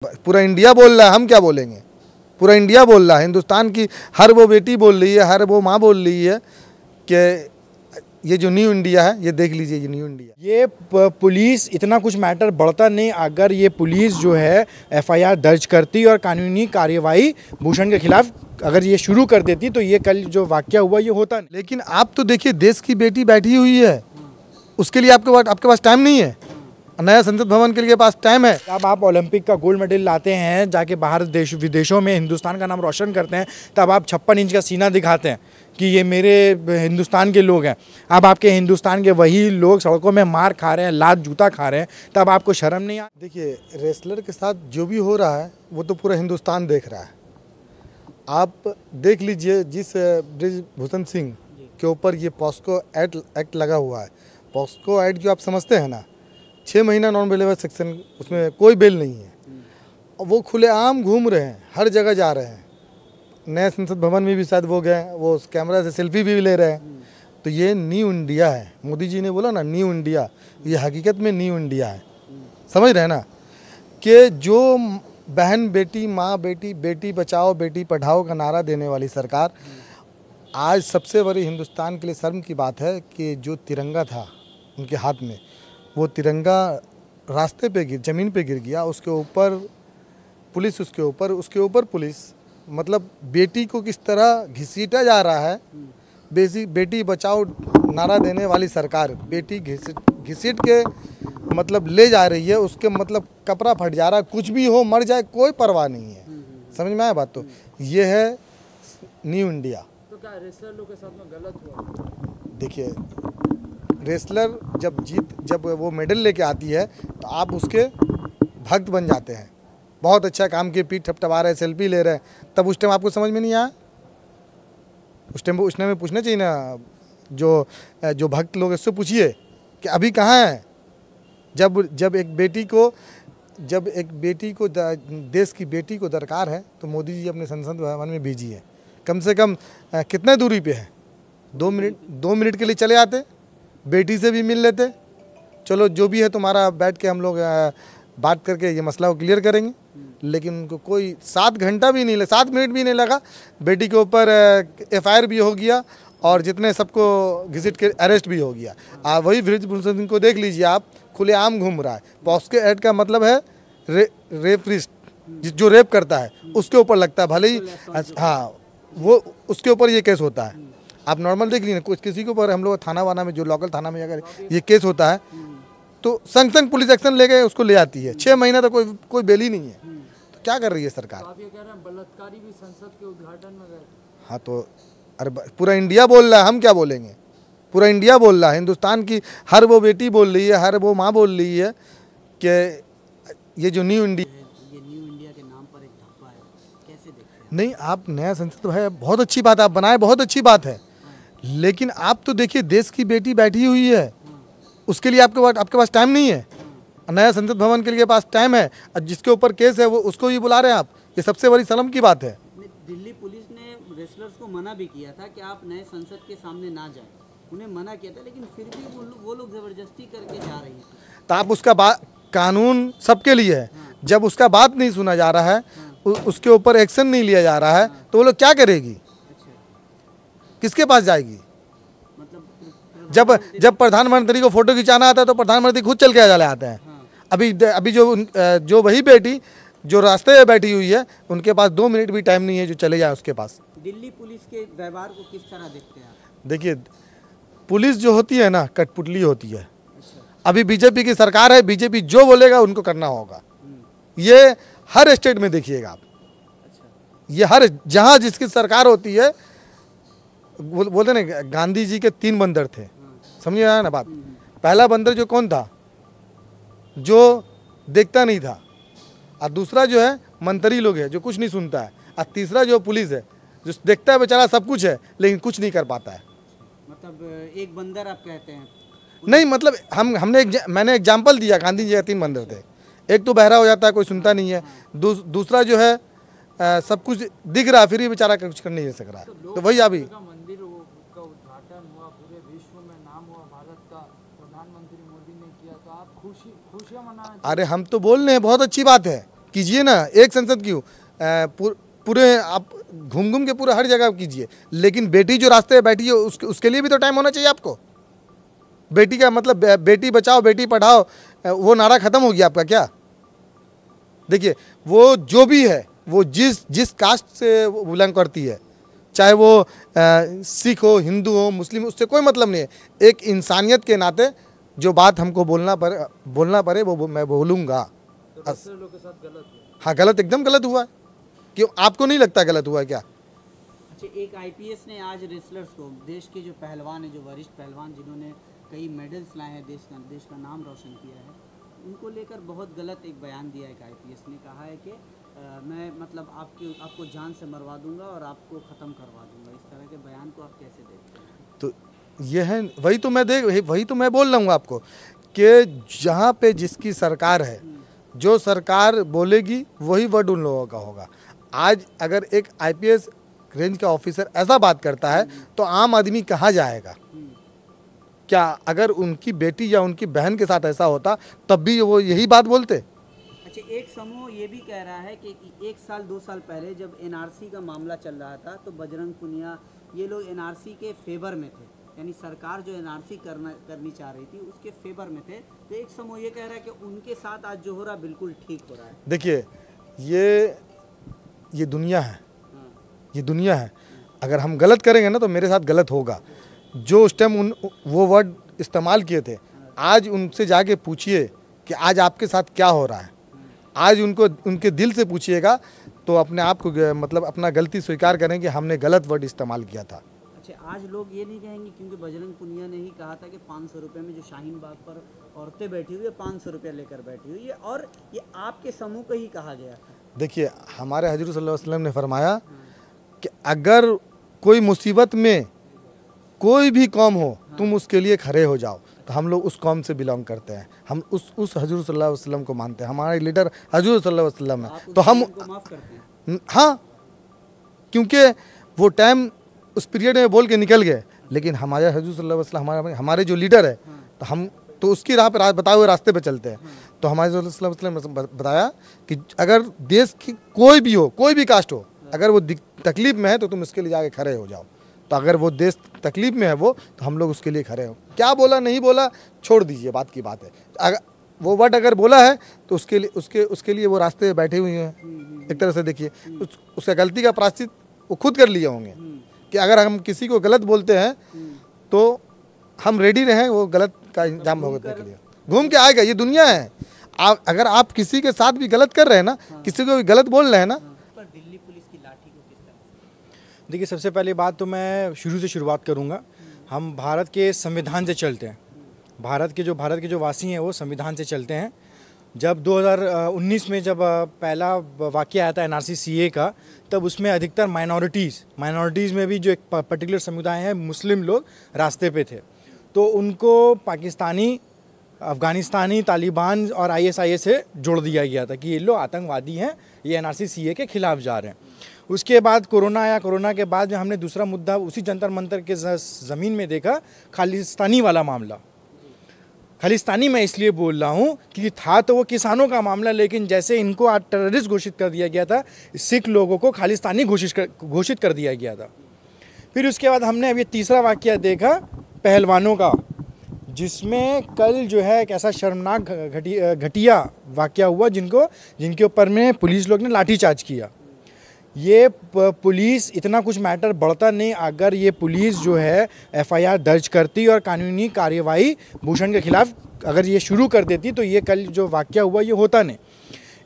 पूरा इंडिया बोल रहा है, हम क्या बोलेंगे। पूरा इंडिया बोल रहा है, हिंदुस्तान की हर वो बेटी बोल रही है, हर वो माँ बोल रही है कि ये जो न्यू इंडिया है, ये देख लीजिए, ये न्यू इंडिया। ये पुलिस इतना कुछ मैटर बढ़ता नहीं अगर ये पुलिस जो है एफआईआर दर्ज करती और कानूनी कार्यवाही भूषण के खिलाफ अगर ये शुरू कर देती तो ये कल जो वाकया हुआ ये होता नहीं। लेकिन आप तो देखिए, देश की बेटी बैठी हुई है, उसके लिए आपके पास टाइम नहीं है। नया संसद भवन के लिए पास टाइम है। अब आप ओलंपिक का गोल्ड मेडल लाते हैं, जाके बाहर देश विदेशों में हिंदुस्तान का नाम रोशन करते हैं, तब आप 56 इंच का सीना दिखाते हैं कि ये मेरे हिंदुस्तान के लोग हैं। अब आपके हिंदुस्तान के वही लोग सड़कों में मार खा रहे हैं, लात जूता खा रहे हैं, तब आपको शर्म नहीं आ। देखिए, रेसलर के साथ जो भी हो रहा है वो तो पूरा हिंदुस्तान देख रहा है। आप देख लीजिए, जिस ब्रिजभूषण सिंह के ऊपर ये पॉस्को एक्ट लगा हुआ है, पॉस्को एक्ट जो आप समझते हैं ना, 6 महीना नॉन बेलेबल सेक्शन, उसमें कोई बेल नहीं है। और वो खुलेआम घूम रहे हैं, हर जगह जा रहे हैं। नए संसद भवन में भी शायद वो गए, वो उस कैमरा से सेल्फी भी ले रहे हैं। तो ये न्यू इंडिया है। मोदी जी ने बोला ना न्यू इंडिया, ये हकीकत में न्यू इंडिया है। समझ रहे हैं ना कि जो बहन बेटी, माँ बेटी, बेटी बचाओ बेटी पढ़ाओ का नारा देने वाली सरकार, आज सबसे बड़ी हिंदुस्तान के लिए शर्म की बात है कि जो तिरंगा था उनके हाथ में, वो तिरंगा रास्ते पे ज़मीन पे गिर गया। उसके ऊपर पुलिस, उसके ऊपर पुलिस, मतलब बेटी को किस तरह घसीटा जा रहा है। बेटी बचाओ नारा देने वाली सरकार बेटी घसीट के मतलब ले जा रही है। उसके मतलब कपड़ा फट जा रहा है, कुछ भी हो, मर जाए, कोई परवाह नहीं है। समझ में आया बात। तो ये है न्यू इंडिया। तो क्या रेसलर लोग के साथ में गलत हुआ? देखिए, रेसलर जब वो मेडल लेके आती है तो आप उसके भक्त बन जाते हैं। बहुत अच्छा काम किए, पीठ थपथपा रहे हैं, सेल्फी ले रहे हैं, तब उस टाइम आपको समझ में नहीं आया? उस टाइम में पूछना चाहिए ना, जो भक्त लोग, इससे पूछिए कि अभी कहाँ हैं। जब एक बेटी को देश की बेटी को दरकार है तो मोदी जी अपने संसद भवन में भेजिए। कम से कम कितने दूरी पे है? 2 मिनट के लिए चले आते, बेटी से भी मिल लेते। चलो जो भी है तुम्हारा, बैठ के हम लोग बात करके ये मसला को क्लियर करेंगे। लेकिन उनको कोई 7 घंटा भी नहीं लगा, 7 मिनट भी नहीं लगा, बेटी के ऊपर एफआईआर भी हो गया और जितने सबको घसीट के अरेस्ट भी हो गया। वही ब्रिजभूषण सिंह को देख लीजिए आप, खुलेआम घूम रहा है। पॉस्को एक्ट का मतलब है रेपिस्ट, जो रेप करता है उसके ऊपर लगता है, भले ही हाँ वो उसके ऊपर ये केस होता है। आप नॉर्मल देख लीजिए, कुछ किसी के ऊपर हम लोग थाना वाना में, जो लोकल थाना में अगर ये केस होता है तो संग पुलिस एक्शन लेके उसको ले आती है। 6 महीना तो कोई बेल ही नहीं है। तो क्या कर रही है सरकार? तो आप ये कह रहे हैं बलात्कारी भी संसद के उद्घाटन में गए? हाँ, तो अरे पूरा इंडिया बोल रहा है, हम क्या बोलेंगे। पूरा इंडिया बोल रहा है, हिंदुस्तान की हर वो बेटी बोल रही है, हर वो माँ बोल रही है कि ये जो न्यू इंडिया, ये न्यू इंडिया के नाम पर एक धब्बा है, कैसे देखते हैं? नहीं, आप नया संसद है, बहुत अच्छी बात आप बनाए, बहुत अच्छी बात है। लेकिन आप तो देखिए, देश की बेटी बैठी हुई है, उसके लिए आपके पास टाइम नहीं है। नया संसद भवन के लिए पास टाइम है, और जिसके ऊपर केस है वो उसको ही बुला रहे हैं आप। ये सबसे बड़ी शर्म की बात है। दिल्ली पुलिस ने रेसलर्स को मना भी किया था कि आप नए संसद के सामने ना जाएं, उन्हें मना किया था, लेकिन फिर भी वो लोग जबरदस्ती करके जा रही हैं। तो आप उसका कानून सबके लिए है। जब उसका बात नहीं सुना जा रहा है, उसके ऊपर एक्शन नहीं लिया जा रहा है, तो वो लोग क्या करेगी? किसके पास जाएगी? जब प्रधानमंत्री को फोटो खिंचाना आता है तो प्रधानमंत्री खुद चल के चले आते हैं। अभी जो वही बेटी जो रास्ते में बैठी हुई है, उनके पास 2 मिनट भी टाइम नहीं है जो चले जाए उसके पास। दिल्ली पुलिस के व्यवहार को किस तरह देखते हैं आप? देखिए, पुलिस जो होती है ना, कठपुतली होती है। अभी बीजेपी की सरकार है, बीजेपी जो बोलेगा उनको करना होगा। ये हर स्टेट में देखिएगा आप। ये हर जहाँ जिसकी सरकार होती है, बोलते ना, गांधी जी के 3 बंदर थे। समझिए ना बात। पहला बंदर जो कौन था? जो देखता नहीं था। और दूसरा जो है मंत्री लोग है, जो कुछ नहीं सुनता है। और तीसरा जो पुलिस है, जो देखता है बेचारा सब कुछ है लेकिन कुछ नहीं कर पाता है। मतलब एक बंदर आप कहते हैं? नहीं, मतलब मैंने एग्जाम्पल दिया, गांधी जी के 3 बंदर थे। एक तो बहरा हो जाता है, कोई सुनता नहीं है। दूसरा जो है सब कुछ दिख रहा है, फिर भी बेचारा कुछ कर नहीं सक रहा है। तो वही अभी मंदिर का उद्घाटन हुआ, पूरे विश्व में नाम हुआ भारत का, प्रधानमंत्री मोदी ने किया, तो आप खुशियां मना? अरे हम तो बोल रहे हैं, बहुत अच्छी बात है कीजिए ना, एक संसद क्यों, पूरे आप घूम घूम के पूरे हर जगह कीजिए, लेकिन बेटी जो रास्ते में बैठी है उसके लिए भी तो टाइम होना चाहिए आपको। बेटी का मतलब बेटी बचाओ बेटी पढ़ाओ, वो नारा खत्म हो गया आपका क्या? देखिए वो जो भी है, वो जिस कास्ट से वो बिलोंग करती है, चाहे वो सिख हो, हिंदू हो, मुस्लिम, उससे कोई मतलब नहीं है। एक इंसानियत के नाते जो बात हमको बोलना पड़े वो मैं बोलूँगा। लोग के साथ गलत है। हाँ गलत, एकदम गलत हुआ है। क्यों आपको नहीं लगता गलत हुआ है क्या? अच्छा, एक आईपीएस ने आज रेसलर्स को, देश के जो पहलवान हैं, जो वरिष्ठ पहलवान जिन्होंने कई मेडल्स लाए हैं, देश का नाम रोशन किया है, उनको लेकर बहुत गलत एक बयान दिया है। एक आईपीएस ने कहा है कि मैं मतलब आपको जान से मरवा दूंगा और आपको ख़त्म करवा दूंगा। इस तरह के बयान को आप कैसे देखते हैं? तो ये है, वही तो मैं बोल रहा हूँ आपको कि जहाँ पे जिसकी सरकार है, जो सरकार बोलेगी वही वर्ड उन लोगों का होगा। आज अगर एक आईपीएस रेंज का ऑफिसर ऐसा बात करता है तो आम आदमी कहाँ जाएगा? क्या अगर उनकी बेटी या उनकी बहन के साथ ऐसा होता तब भी वो यही बात बोलते? अच्छा, एक समूह ये भी कह रहा है कि 1 साल 2 साल पहले जब एनआरसी का मामला चल रहा था तो बजरंग पुनिया ये लोग एनआरसी के फेवर में थे, यानी सरकार जो एनआरसी करनी चाह रही थी उसके फेवर में थे। तो एक समूह ये कह रहा है कि उनके साथ आज जो हो रहा बिल्कुल ठीक हो रहा है। देखिए ये दुनिया है, ये दुनिया है। अगर हम गलत करेंगे ना तो मेरे साथ गलत होगा। जो उस टाइम वो वर्ड इस्तेमाल किए थे, आज उनसे जाके पूछिए कि आज आपके साथ क्या हो रहा है। आज उनके दिल से पूछिएगा तो अपने आप को मतलब अपना गलती स्वीकार करें कि हमने गलत वर्ड इस्तेमाल किया था। अच्छा, आज लोग ये नहीं कहेंगे, क्योंकि बजरंग पुनिया ने ही कहा था कि 500 रुपये में जो शाहीन बाग पर औरतें बैठी हुई है 500 रुपया लेकर बैठी हुई है, और ये आपके समूह को ही कहा गया था। देखिए हमारे हजूर सल्लल्लाहु अलैहि वसल्लम ने फरमाया कि अगर कोई मुसीबत में कोई भी कौम हो तुम उसके लिए खड़े हो जाओ। तो हम लोग उस कौम से बिलोंग करते हैं, हम उस हजूर सल्लल्लाहु अलैहि वसल्लम को मानते हैं, हमारे लीडर हजूर सल्लल्लाहु अलैहि वसल्लम है। तो हम को माफ करते हैं। हाँ, क्योंकि वो टाइम उस पीरियड में बोल के निकल गए, लेकिन हमारे हजूर सल्लल्लाहु अलैहि वसल्लम हमारे जो लीडर है तो हम तो उसकी राह पर बताए हुए रास्ते पे चलते हैं। तो हमारे सल्लल्लाहु अलैहि वसल्लम ने बताया कि अगर देश की कोई भी हो, कोई भी कास्ट हो, अगर वो तकलीफ में है तो तुम उसके लिए जाके खड़े हो जाओ। तो अगर वो देश तकलीफ में है वो, तो हम लोग उसके लिए खड़े हो। क्या बोला नहीं बोला छोड़ दीजिए, बात की बात है। अगर वो वर्ड अगर बोला है तो उसके लिए वो रास्ते में बैठे हुए हैं। एक तरह से देखिए उसका गलती का प्रायश्चित वो खुद कर लिए होंगे कि अगर हम किसी को गलत बोलते हैं तो हम रेडी रहें वो गलत का इंजाम भुगतने के लिए। घूम के आएगा, ये दुनिया है। अगर आप किसी के साथ भी गलत कर रहे हैं ना, किसी को भी गलत बोल रहे हैं ना, दिल्ली पुलिस की लाठी को किस तरह? देखिए सबसे पहली बात तो मैं शुरू से शुरुआत करूंगा। हम भारत के संविधान से चलते हैं। भारत के जो वासी हैं वो संविधान से चलते हैं। जब 2019 में जब पहला वाक़या आया था एनआरसी सीए का, तब उसमें अधिकतर माइनॉरिटीज़ में भी जो एक पर्टिकुलर समुदाय है मुस्लिम लोग रास्ते पे थे। तो उनको पाकिस्तानी, अफ़गानिस्तानी, तालिबान और आईएसआईएस से जोड़ दिया गया था कि ये लोग आतंकवादी हैं, ये एनआरसी सीए के खिलाफ जा रहे हैं। उसके बाद कोरोना आया। कोरोना के बाद हमने दूसरा मुद्दा उसी जंतर मंतर के ज़मीन में देखा, खालिस्तानी वाला मामला। खालिस्तानी मैं इसलिए बोल रहा हूँ कि था तो वो किसानों का मामला, लेकिन जैसे इनको आज टेररिस्ट घोषित कर दिया गया था, सिख लोगों को खालिस्तानी घोषित कर दिया गया था। फिर उसके बाद हमने अब ये तीसरा वाक़या देखा पहलवानों का, जिसमें कल जो है एक ऐसा शर्मनाक घटिया वाक़या हुआ जिनके ऊपर में पुलिस लोग ने लाठीचार्ज किया। ये पुलिस इतना कुछ मैटर बढ़ता नहीं अगर ये पुलिस जो है एफआईआर दर्ज करती और कानूनी कार्यवाही भूषण के खिलाफ अगर ये शुरू कर देती, तो ये कल जो वाक़या हुआ ये होता नहीं।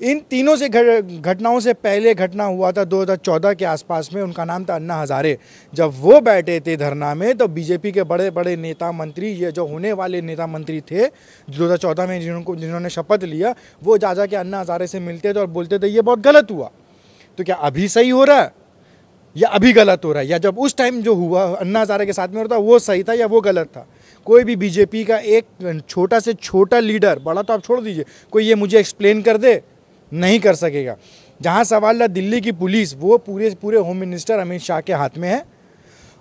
इन तीनों से घटनाओं से पहले घटना हुआ था 2014 के आसपास में, उनका नाम था अन्ना हज़ारे। जब वो बैठे थे धरना में तो बीजेपी के बड़े बड़े नेता मंत्री, ये जो होने वाले नेता मंत्री थे 2014 में जिन्होंने शपथ लिया, वो जा के अन्ना हज़ारे से मिलते थे और बोलते थे ये बहुत गलत हुआ। तो क्या अभी सही हो रहा है या अभी गलत हो रहा है, या जब उस टाइम जो हुआ अन्ना हज़ारे के साथ में होता वो सही था या वो गलत था? कोई भी बीजेपी का एक छोटा से छोटा लीडर, बड़ा तो आप छोड़ दीजिए, कोई ये मुझे एक्सप्लेन कर दे, नहीं कर सकेगा। जहां सवाल है दिल्ली की पुलिस, वो पूरे होम मिनिस्टर अमित शाह के हाथ में है।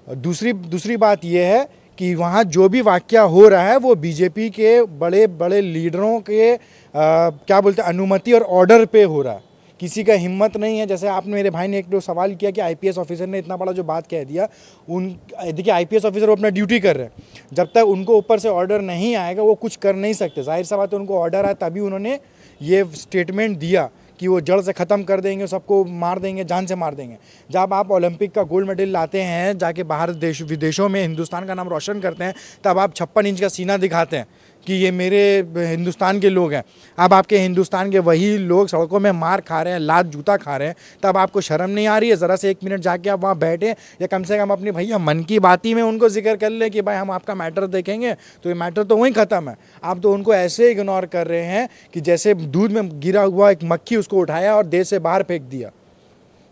और दूसरी बात यह है कि वहाँ जो भी वाक़या हो रहा है वो बीजेपी के बड़े बड़े लीडरों के क्या बोलते हैं अनुमति और ऑर्डर पे हो रहा है। किसी का हिम्मत नहीं है। जैसे आपने मेरे भाई ने एक दो सवाल किया कि आईपीएस ऑफिसर ने इतना बड़ा जो बात कह दिया, देखिए आईपीएस ऑफिसर वो अपना ड्यूटी कर रहे हैं, जब तक उनको ऊपर से ऑर्डर नहीं आएगा वो कुछ कर नहीं सकते। जाहिर सा बात है उनको ऑर्डर आया तभी उन्होंने ये स्टेटमेंट दिया कि वो जड़ से ख़त्म कर देंगे, सबको मार देंगे, जान से मार देंगे। जब आप ओलंपिक का गोल्ड मेडल लाते हैं, जाके बाहर विदेशों में हिंदुस्तान का नाम रोशन करते हैं, तब आप 56 इंच का सीना दिखाते हैं कि ये मेरे हिंदुस्तान के लोग हैं। अब आपके हिंदुस्तान के वही लोग सड़कों में मार खा रहे हैं, लात जूता खा रहे हैं, तब आपको शर्म नहीं आ रही है? ज़रा से 1 मिनट जाके आप वहाँ बैठे या कम से कम अपनी भैया मन की बात ही में उनको जिक्र कर ले कि भाई हम आपका मैटर देखेंगे, तो ये मैटर तो वहीं ख़त्म है। आप तो उनको ऐसे इग्नोर कर रहे हैं कि जैसे दूध में गिरा हुआ एक मक्खी उसको उठाया और देश से बाहर फेंक दिया।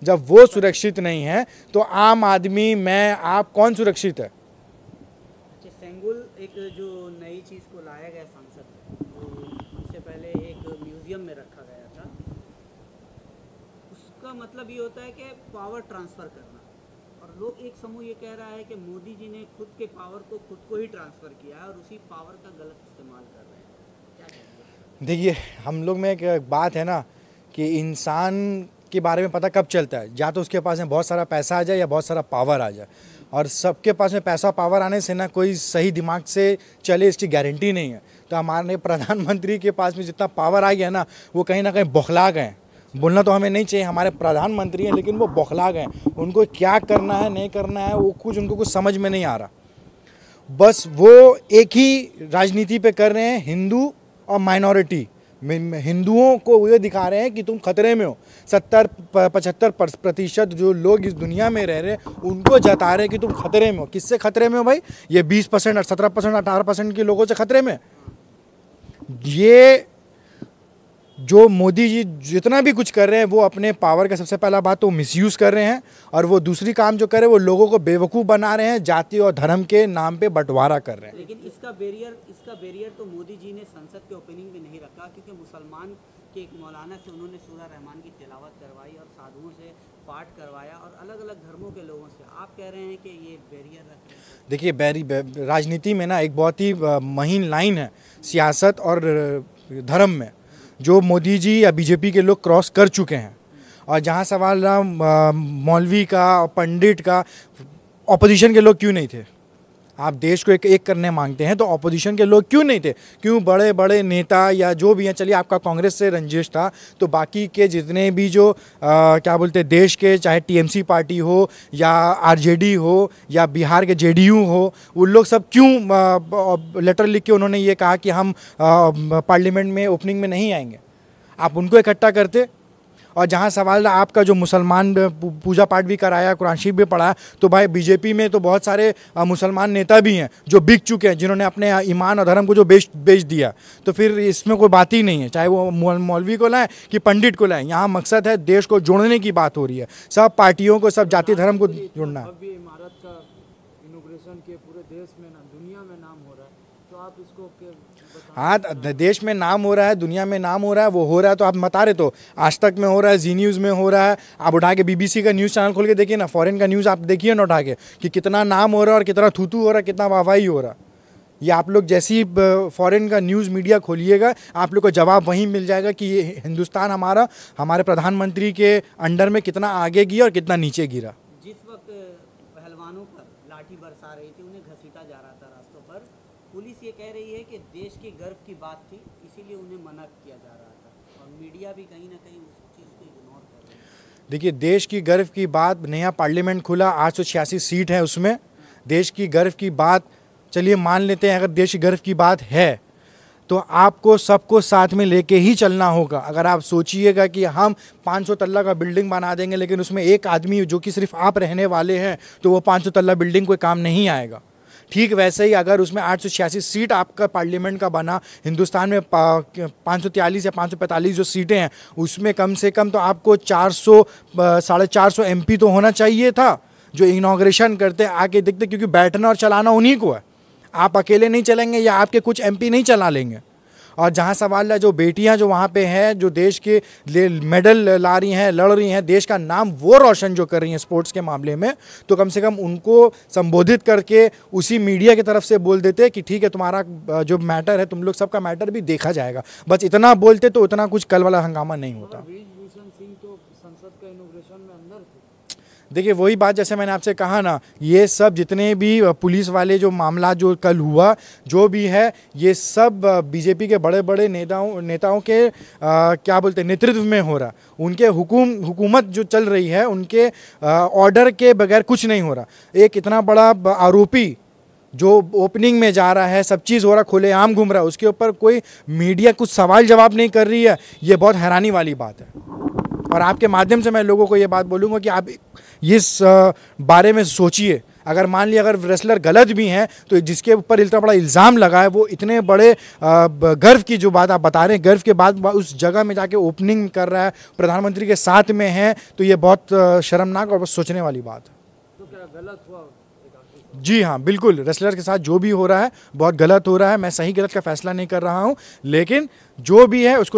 जब वो सुरक्षित नहीं है तो आम आदमी, मैं, आप, कौन सुरक्षित है? सेंगुल एक जो नई चीज़ को लाया गया संसद में, वो इससे पहले एक म्यूजियम में रखा गया था। उसका मतलब ये होता है कि पावर ट्रांसफ़र करना, और लोग एक समूह ये कह रहा है कि मोदी जी ने खुद के पावर को खुद को ही ट्रांसफ़र किया है और उसी पावर का गलत इस्तेमाल कर रहे हैं। क्या कहेंगे? देखिए, हम लोग में एक बात है ना कि इंसान के बारे में पता कब चलता है, या तो उसके पास में बहुत सारा पैसा आ जाए या बहुत सारा पावर आ जाए। और सबके पास में पैसा पावर आने से ना कोई सही दिमाग से चले इसकी गारंटी नहीं है। तो हमारे प्रधानमंत्री के पास में जितना पावर आ गया ना, वो कहीं ना कहीं बौखला गए। बोलना तो हमें नहीं चाहिए, हमारे प्रधानमंत्री हैं, लेकिन वो बौखला गए। उनको क्या करना है नहीं करना है वो उनको कुछ समझ में नहीं आ रहा। बस वो एक ही राजनीति पे कर रहे हैं, हिंदू और माइनॉरिटी। हिंदुओं को ये दिखा रहे हैं कि तुम खतरे में हो। 70-75% जो लोग इस दुनिया में रह रहे हैं उनको जता रहे हैं कि तुम खतरे में हो। किससे खतरे में हो भाई? ये 20%, 17%, 18% के लोगों से खतरे में। ये जो मोदी जी जितना भी कुछ कर रहे हैं वो अपने पावर का सबसे पहला बात तो मिसयूज़ कर रहे हैं, और वो दूसरी काम जो कर रहे हैं वो लोगों को बेवकूफ़ बना रहे हैं, जाति और धर्म के नाम पे बंटवारा कर रहे हैं। लेकिन इसका बैरियर तो मोदी जी ने संसद के ओपनिंग में नहीं रखा, क्योंकि मुसलमान के एक मौलाना से उन्होंने सूरा रहमान की तिलावत करवाई और साधुओं से पाठ करवाया और अलग अलग धर्मों के लोगों से। आप कह रहे हैं कि ये बैरियर रख रहे हैं। देखिए, राजनीति में ना एक बहुत ही महीन लाइन है सियासत और धर्म में, जो मोदी जी या बीजेपी के लोग क्रॉस कर चुके हैं। और जहाँ सवाल रहा मौलवी का, पंडित का, ऑपोजिशन के लोग क्यों नहीं थे? आप देश को एक करने मांगते हैं तो ऑपोजिशन के लोग क्यों नहीं थे? क्यों बड़े बड़े नेता या जो भी हैं, चलिए आपका कांग्रेस से रंजिश था, तो बाकी के जितने भी जो क्या बोलते हैं देश के, चाहे टीएमसी पार्टी हो या आरजेडी हो या बिहार के जेडीयू हो, वो लोग सब क्यों लेटर लिख के उन्होंने ये कहा कि हम पार्लियामेंट में ओपनिंग में नहीं आएंगे? आप उनको इकट्ठा करते। और जहाँ सवाल आपका जो मुसलमान पूजा पाठ भी कराया, कुरान शरीफ भी पढ़ा, तो भाई बीजेपी में तो बहुत सारे मुसलमान नेता भी हैं जो बिक चुके हैं, जिन्होंने अपने ईमान और धर्म को जो बेच दिया। तो फिर इसमें कोई बात ही नहीं है, चाहे वो मौलवी को लाएं कि पंडित को लाएं। यहाँ मकसद है देश को जोड़ने की बात हो रही है, सब पार्टियों को, सब जाति धर्म को जोड़ना है। अभी इमारत का इनॉग्रेशन के पूरे देश में ना दुनिया में नाम हो रहा है, तो आप इसको हाँ, देश में नाम हो रहा है, दुनिया में नाम हो रहा है, वो हो रहा है तो आप बता रहे, तो आज तक में हो रहा है, जी न्यूज़ में हो रहा है। आप उठा के बीबीसी का न्यूज़ चैनल खोल के देखिए ना, फॉरेन का न्यूज़ आप देखिए ना उठा के, कि कितना नाम हो रहा है और कितना थूथू हो रहा है, कितना वाहवाही हो रहा है। ये आप लोग जैसी फॉरेन का न्यूज़ मीडिया खोलिएगा, आप लोग को जवाब वहीं मिल जाएगा कि ये हिंदुस्तान हमारा, हमारे प्रधानमंत्री के अंडर में कितना आगे गिरा और कितना नीचे गिरा। जिस वक्त पहलवानों पर लाठी बरसा रही थी, उन्हें घसीटा जा रहा था रास्तों पर, पुलिस ये कह रही है कि देश के गर्व की बात थी, इसीलिए उन्हें मना किया जा रहा था, और मीडिया भी कहीं ना कहीं उस चीज़ को इग्नोर कर रही है। देखिए, देश की गर्व की बात, नया पार्लियामेंट खुला, 886 सीट है उसमें, देश की गर्व की बात चलिए मान लेते हैं। अगर देश की गर्व की बात है तो आपको सबको साथ में लेके ही चलना होगा। अगर आप सोचिएगा कि हम 500 तल्ला का बिल्डिंग बना देंगे लेकिन उसमें एक आदमी जो कि सिर्फ आप रहने वाले हैं, तो वो 500 तल्ला बिल्डिंग कोई काम नहीं आएगा। ठीक वैसे ही अगर उसमें 886 सीट आपका पार्लियामेंट का बना, हिंदुस्तान में 543 या 545 जो सीटें हैं, उसमें कम से कम तो आपको 400 450 MP तो होना चाहिए था, जो इनॉग्रेशन करते आके देखते, क्योंकि बैठना और चलाना उन्हीं को है। आप अकेले नहीं चलेंगे या आपके कुछ MP नहीं चला लेंगे। और जहाँ सवाल है, जो बेटियाँ जो वहाँ पे हैं, जो देश के मेडल ला रही हैं, लड़ रही हैं, देश का नाम वो रोशन जो कर रही हैं स्पोर्ट्स के मामले में, तो कम से कम उनको संबोधित करके उसी मीडिया की तरफ से बोल देते कि ठीक है, तुम्हारा जो मैटर है, तुम लोग सबका मैटर भी देखा जाएगा। बस इतना बोलते तो उतना कुछ कल वाला हंगामा नहीं होता। ब्रिजभूषण सिंह संसद का इनॉग्रेशन में अंदर थे। देखिए वही बात जैसे मैंने आपसे कहा ना, ये सब जितने भी पुलिस वाले जो मामला जो कल हुआ जो भी है, ये सब बीजेपी के बड़े बड़े नेताओं के क्या बोलते हैं नेतृत्व में हो रहा। उनके हुकूमत जो चल रही है उनके ऑर्डर के बगैर कुछ नहीं हो रहा। एक इतना बड़ा आरोपी जो ओपनिंग में जा रहा है, सब चीज़ हो रहा, खुलेआम घूम रहा है, उसके ऊपर कोई मीडिया कुछ सवाल जवाब नहीं कर रही है, ये बहुत हैरानी वाली बात है। और आपके माध्यम से मैं लोगों को ये बात बोलूँगा कि आप इस बारे में सोचिए। अगर मान लिया अगर रेसलर गलत भी हैं तो जिसके ऊपर इतना बड़ा इल्ज़ाम लगा है, वो इतने बड़े गर्व की जो बात आप बता रहे हैं, गर्व के बाद उस जगह में जाके ओपनिंग कर रहा है, प्रधानमंत्री के साथ में है, तो ये बहुत शर्मनाक और सोचने वाली बात है। तो क्या गलत हुआ? जी हाँ, बिल्कुल। रेसलर के साथ जो भी हो रहा है बहुत गलत हो रहा है। मैं सही गलत का फैसला नहीं कर रहा हूँ, लेकिन जो भी है उसको